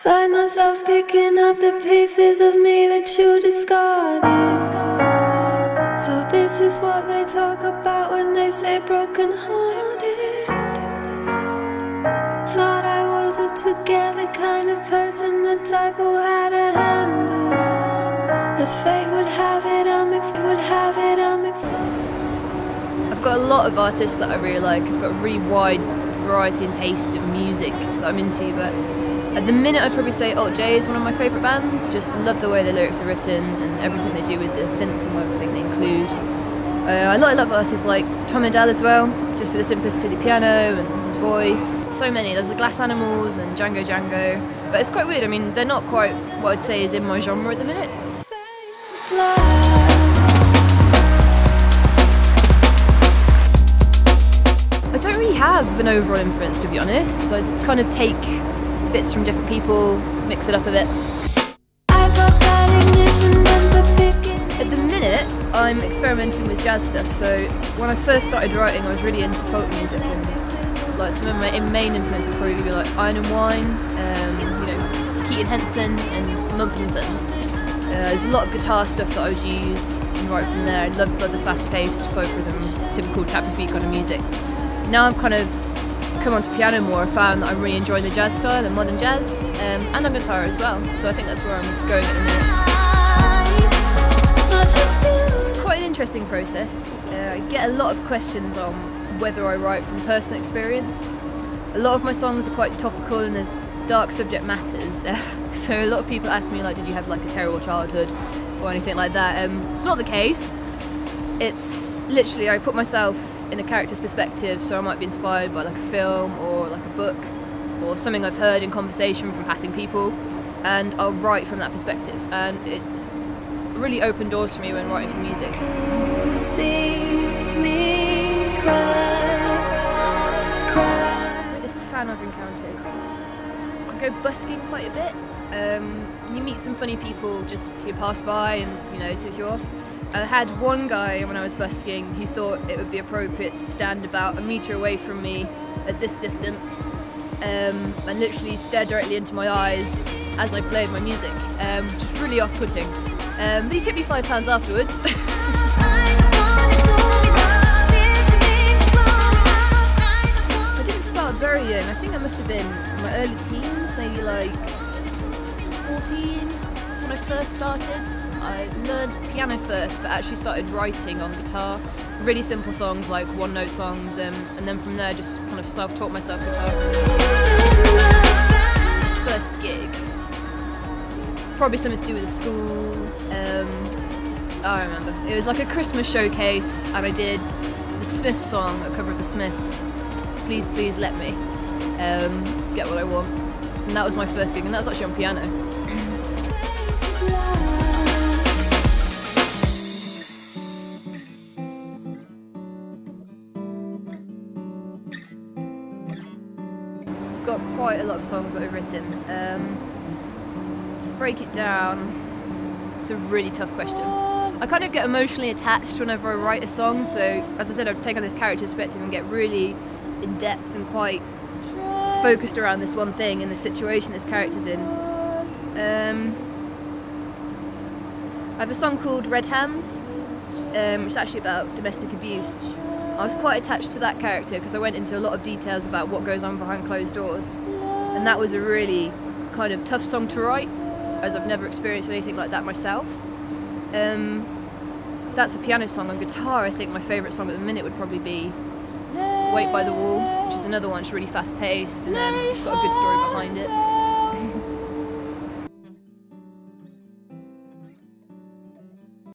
Find myself picking up the pieces of me that you discarded. So this is what they talk about when they say broken hearted. Thought I was a together kind of person, the type who had a handle. As fate would have it, I'm I've got a lot of artists that I really like. I've got a really wide variety and taste of music that I'm into, but at the minute I'd probably say Alt J is one of my favourite bands. Just love the way the lyrics are written and everything they do with the synths and everything they include. I love artists like Tom Odell as well, just for the simplicity of the piano and his voice. So many. There's the Glass Animals and Django Django. But it's quite weird. I mean, they're not quite what I'd say is in my genre at the minute. I don't really have an overall influence, to be honest. I kind of take bits from different people, mix it up a bit. At the minute, I'm experimenting with jazz stuff. So when I first started writing, I was really into folk music, and like some of my main influences would probably be like Iron and Wine, Keaton Henson, and some Mumford & Sons. There's a lot of guitar stuff that I would use and write from there. I loved the fast-paced folk rhythm, typical tap your feet kind of music. Now I've kind of come onto piano more. I found that I'm really enjoying the jazz style and modern jazz, and on guitar as well. So I think that's where I'm going at the minute. It's quite an interesting process. I get a lot of questions on whether I write from personal experience. A lot of my songs are quite topical and there's dark subject matters. So a lot of people ask me, like, did you have like a terrible childhood or anything like that? It's not the case. It's literally I put myself in a character's perspective, so I might be inspired by like a film or like a book or something I've heard in conversation from passing people, and I'll write from that perspective, and it's really opened doors for me when writing for music. See me cry. This fan I've encountered, I go busking quite a bit. You meet some funny people just who pass by and tip you off. I had one guy when I was busking who thought it would be appropriate to stand about a metre away from me at this distance and literally stare directly into my eyes as I played my music, which was really off-putting. But he tipped me £5 afterwards. I didn't start very young. I think I must have been in my early teens, maybe like 14 when I first started. I learned piano first, but actually started writing on guitar. Really simple songs, like one-note songs, and then from there just kind of self-taught myself guitar. First gig. It's probably something to do with the school. I remember. It was like a Christmas showcase, and I did the Smiths song, a cover of the Smiths. Please, please let me get what I want. And that was my first gig, and that was actually on piano. Got quite a lot of songs that I've written. To break it down, it's a really tough question. I kind of get emotionally attached whenever I write a song, so as I said, I take on this character perspective and get really in depth and quite focused around this one thing and the situation this character's in. I have a song called Red Hands, which is actually about domestic abuse. I was quite attached to that character because I went into a lot of details about what goes on behind closed doors, and that was a really kind of tough song to write, as I've never experienced anything like that myself. That's a piano song. On guitar, I think my favourite song at the minute would probably be Wait by the Wall, which is another one. It's really fast paced and it's got a good story behind it.